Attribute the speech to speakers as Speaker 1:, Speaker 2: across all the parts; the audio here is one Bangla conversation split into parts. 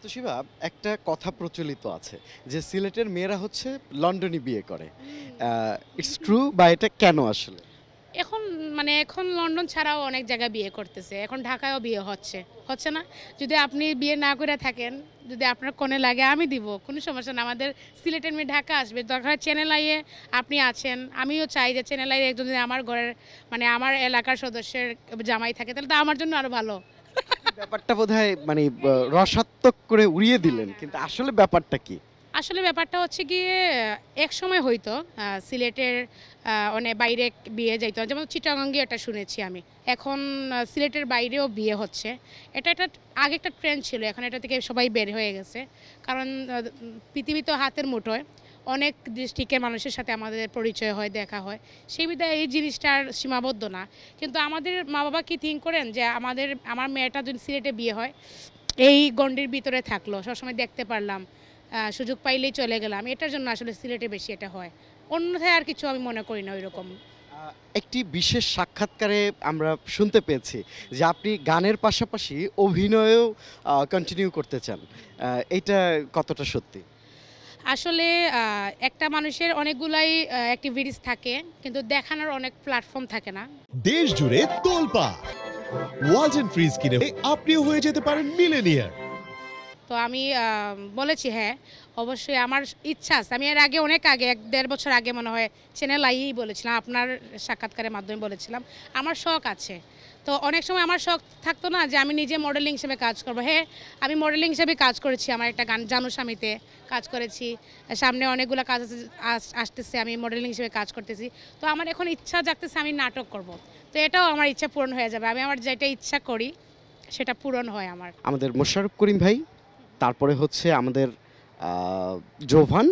Speaker 1: তো শিবা, একটা কথা প্রচলিত আছে যে সিলেটের মেয়েরা হচ্ছে লন্ডনে বিয়ে করে। ইটস ট্রু বা এটা কেন আসলে?
Speaker 2: এখন এখন লন্ডন ছাড়াও অনেক জায়গায় বিয়ে করতেছে। এখন ঢাকায়ও বিয়ে হচ্ছে। হচ্ছে না? যদি আপনি বিয়ে না করে থাকেন, যদি আপনার কনে লাগে আমি দিব। কোনো সমস্যা না। আমাদের সিলেটের মেয়ে ঢাকা আসবে। দরকার হয় চ্যানেল আইয়ে আপনি আছেন। আমিও চাই যে চ্যানেল আইয়ে একজন যদি আমার ঘরের আমার এলাকার সদস্যের জামাই থাকে তাহলে তো আমার জন্য আরো ভালো।
Speaker 1: ব্যাপারটা বোধহয় মানে রসাত্মক করে উড়িয়ে দিলেন, কিন্তু আসলে ব্যাপারটা কি?
Speaker 2: আসলে ব্যাপারটা হচ্ছে গিয়ে একসময় হইতো সিলেটের অনেক বাইরে বিয়ে যাইতো যেমন চিটাগাঙ্গে এটা শুনেছি আমি এখন সিলেটের বাইরেও বিয়ে হচ্ছে এটা একটা আগে একটা ট্রেন্ড ছিল এখন এটা থেকে সবাই বের হয়ে গেছে কারণ পৃথিবী তো হাতের মুঠোয় অনেক ডিস্ট্রিক্টের মানুষের সাথে আমাদের পরিচয় হয় দেখা হয় সেই বিধায় এই জিনিসটা আর সীমাবদ্ধ না কিন্তু আমাদের মা বাবা কি থিঙ্ক করেন যে আমার মেয়েটা যদি সিলেটে বিয়ে হয় এই গণ্ডির ভিতরে থাকলো সবসময় দেখতে পারলাম সুযোগ পাইলেই চলে গেলাম এটার জন্য আসলে সিলেটে বেশি এটা হয় অন্যথায় আর কিছু আমি মনে করি না ওইরকম
Speaker 1: একটি বিশেষ সাক্ষাৎকারে আমরা শুনতে পেয়েছি যে আপনি গানের পাশাপাশি অভিনয়েও কন্টিনিউ করতে চান। এটা কতটা সত্যি?
Speaker 2: আসলে একটা মানুষের অনেকগুলাই অ্যাক্টিভিটিস থাকে কিন্তু দেখানোর অনেক প্ল্যাটফর্ম থাকে না
Speaker 3: দেশ জুড়ে তোলপাড় ওয়ালটন ফ্রিজ কিনে আপনিও হয়ে যেতে পারেন মিলেনিয়ার।
Speaker 2: তো আমি বলেছি হ্যাঁ অবশ্যই আমার ইচ্ছা আছে আমি এর আগে অনেক আগে 1-1.5 বছর আগে মনে হয় চ্যানেল আইয়েই বলেছিলাম আপনার সাক্ষাৎকারের মাধ্যমে বলেছিলাম আমার শখ আছে তো অনেক সময় আমার শখ থাকতো না যে আমি নিজে মডেলিং হিসেবে কাজ করব হ্যাঁ আমি মডেলিং হিসেবে কাজ করেছি আমার একটা গান জানু স্বামীতে কাজ করেছি সামনে অনেকগুলো কাজ আসতেছে আমি মডেলিং হিসেবে কাজ করতেছি তো আমার এখন ইচ্ছা জাগতেছে আমি নাটক করব তো এটাও আমার ইচ্ছা পূরণ হয়ে যাবে আমি আমার যেটা ইচ্ছা করি সেটা পূরণ হয় আমার
Speaker 1: আমাদের মোশাররফ করিম ভাই, তারপরে হচ্ছে আমাদের জোভান,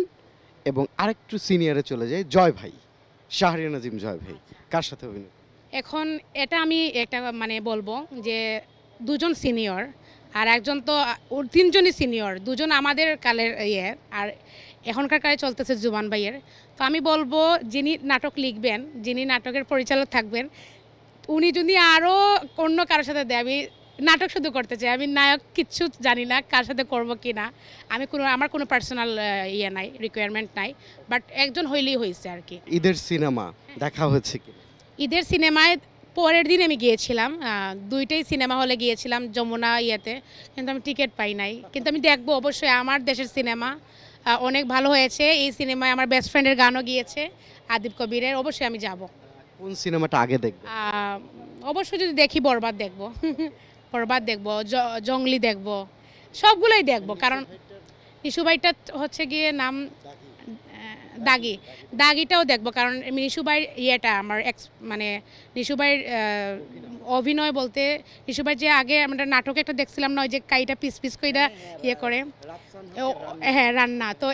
Speaker 1: এবং আরেকটু সিনিয়রে চলে যায় জয় ভাই, শাহরিয়ার নাজিম জয় ভাই। কার সাথে অভিনয়?
Speaker 2: এখন এটা আমি একটা বলবো যে দুজন সিনিয়র আর একজন তো ওর তিনজনই সিনিয়র দুজন আমাদের কালের আর এখনকার কালে চলতেছে জুবান ভাইয়ের তো আমি বলবো যিনি নাটক লিখবেন যিনি নাটকের পরিচালক থাকবেন উনি যদি আরও অন্য কারোর সাথে দেয় আমি নাটক শুধু করতে চাই আমি নায়ক কিচ্ছু জানি না কার সাথে করব কি না আমি আমার কোনো পার্সোনাল নাই রিকোয়ারমেন্ট নাই বাট একজন হইলেই হয়েছে আর কি
Speaker 1: ঈদের সিনেমা দেখা হয়েছে কি?
Speaker 2: ঈদের সিনেমায় পরের দিন আমি গিয়েছিলাম দুইটাই সিনেমা হলে গিয়েছিলাম যমুনা কিন্তু আমি টিকিট পাই নাই কিন্তু আমি দেখবো অবশ্যই আমার দেশের সিনেমা অনেক ভালো হয়েছে এই সিনেমায় আমার বেস্ট ফ্রেন্ডের গানও গিয়েছে আদিব কবিরের অবশ্যই আমি যাব
Speaker 1: কোন সিনেমাটা আগে দেখবে?
Speaker 2: অবশ্যই যদি দেখি বরবাদ দেখবো বরবাদ দেখবো জঙ্গলি দেখবো সবগুলোই দেখবো কারণ নিশুভাইটা হচ্ছে গিয়ে নাম দাগি দাগিটাও দেখবো কারণ নিশুভাইয়ের আমার নিশুভাইয়ের অভিনয় বলতে নিশুভাই যে আগে আমরা নাটকে একটা দেখছিলাম না ওই যে কাইটা পিস পিস কইরা করে হ্যাঁ রান্না তো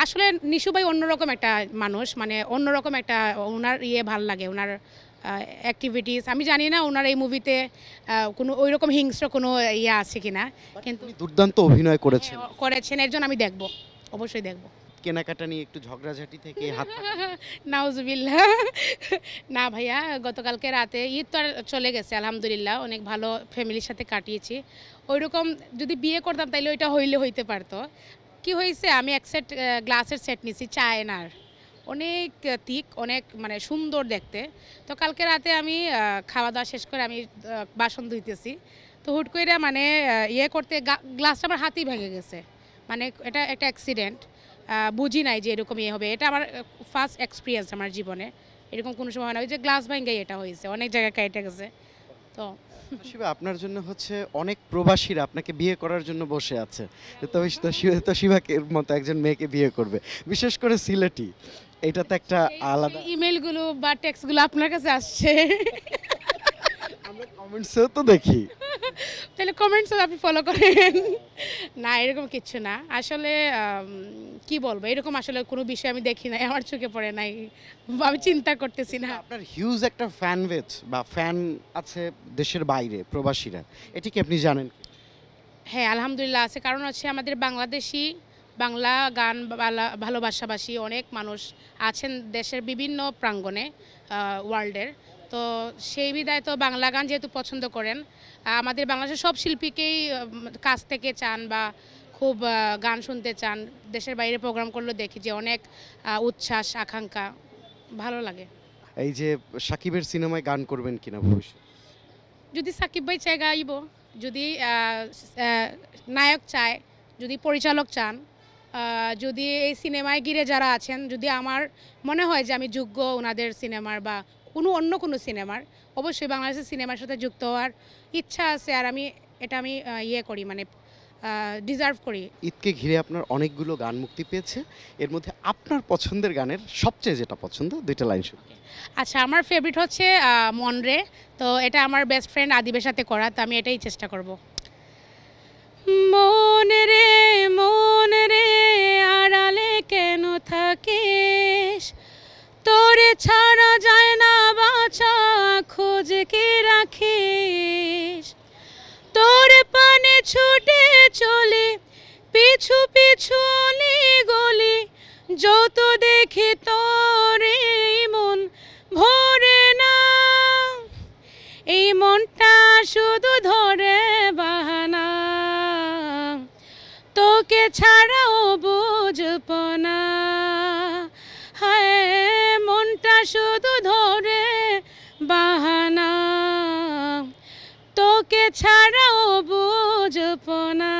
Speaker 2: আসলে নিশুভাই অন্যরকম একটা মানুষ অন্যরকম একটা ওনার ভাল লাগে ওনার অ্যাক্টিভিটিস আমি জানি না ওনার এই মুভিতে কোনো ওইরকম হিংস্র কোনো আছে কিনা কিন্তু
Speaker 1: দুর্দান্ত অভিনয়
Speaker 2: করেছেন এর জন্য আমি দেখবো অবশ্যই দেখবো
Speaker 1: কেনাকাটা নিয়ে একটু ঝগড়াঝাটি থেকে হাত
Speaker 2: নাউজুবিল্লাহ না ভাইয়া গতকালকে রাতে ঈদ তো আর চলে গেছে আলহামদুলিল্লাহ অনেক ভালো ফ্যামিলির সাথে কাটিয়েছি ওইরকম যদি বিয়ে করতাম তাইলে ওইটা হইতে পারতো কি হয়েছে আমি এক সেট গ্লাসের সেট নিছি চায়নার অনেক তিক অনেক সুন্দর দেখতে তো কালকে রাতে আমি খাওয়া দাওয়া শেষ করে আমি বাসন ধুইতেছি তো হুট করে করতে গ্লাসটা আমার হাতেই ভেঙে গেছে এটা একটা অ্যাক্সিডেন্ট বুঝি নাই যে এরকম হবে এটা আমার ফার্স্ট এক্সপিরিয়েন্স আমার জীবনে এরকম কোনো সময় না ওই যে গ্লাস ভাঙাই এটা হয়েছে অনেক জায়গায় কেটে গেছে তো
Speaker 1: শিবা, আপনার জন্য হচ্ছে অনেক প্রবাসীরা আপনাকে বিয়ে করার জন্য বসে আছে, তো শিবাকে মতো একজন মেয়েকে বিয়ে করবে, বিশেষ করে সিলেটি। এটা তো একটা আলাদা।
Speaker 2: ইমেলগুলো বা টেক্সটগুলো আপনার কাছে আসছে
Speaker 1: আমরা কমেন্টসেও তো দেখি।
Speaker 2: তাহলে কমেন্টস আপনি ফলো করেন না এরকম কিছু না আসলে কি বলবো এরকম আসলে কোনো বিষয় আমি দেখি নাই আমার চোখে পড়ে নাই আমি চিন্তা করতেছি না
Speaker 1: আপনার হিউজ একটা ফ্যান বেজ বা ফ্যান আছে দেশের বাইরে প্রবাসীরা, এটি কি আপনি জানেন?
Speaker 2: হ্যাঁ আলহামদুলিল্লাহ আছে কারণ হচ্ছে আমাদের বাংলাদেশি বাংলা গান ভালোবাসাবাসী অনেক মানুষ আছেন দেশের বিভিন্ন প্রাঙ্গণে ওয়ার্ল্ডের তো সেই বিধায় তো বাংলা গান যেহেতু পছন্দ করেন, আমাদের বাংলাদেশের সব শিল্পীকেই কাছ থেকে চান বা খুব গান শুনতে চান। দেশের বাইরে প্রোগ্রাম করলেও দেখি যে অনেক উচ্ছ্বাস আকাঙ্ক্ষা, ভালো লাগে।
Speaker 1: এই যে সাকিবের সিনেমায় গান করবেন কিনা ভবিষ্যৎ?
Speaker 2: যদি সাকিব ভাই চায় গাইব, যদি নায়ক চায়, যদি পরিচালক চান, যদি এই সিনেমায় ঘিরে যারা আছেন, যদি আমার মনে হয় যে আমি যোগ্য ওনাদের সিনেমার বা অন্য কোনো সিনেমার, অবশ্যই বাংলাদেশের সিনেমার সাথে যুক্ত হওয়ার ইচ্ছা আছে। আর আমি ইয়ে করি, মানে ডিজার্ভ করি।
Speaker 1: ঈদকে ঘিরে আপনার অনেকগুলো গান মুক্তি পেয়েছে, এর মধ্যে আপনার পছন্দের গানের সবচেয়ে যেটা পছন্দ, 2টা লাইন শুনুন।
Speaker 2: আচ্ছা, আমার ফেভারিট হচ্ছে মনরে। তো এটা আমার বেস্ট ফ্রেন্ড আদিবের সাথে করা, তো আমি এটাই চেষ্টা করব। মন রে আড়ালে কেন থাকিস, তোরে ছাড়া যায় না বাঁচা, খোঁজ কে রাখিস, তোর পানে ছুটে চলে পিছু পিছু গলি, যত দেখি তোরে মন ভরে না, এই মনটা শুধু ধরে বাহানা, তোকে ছাড়াও বুঝব না, হায় মনটা শুধু ধরে বাহানা, তোকে ছাড়াও বুঝব না।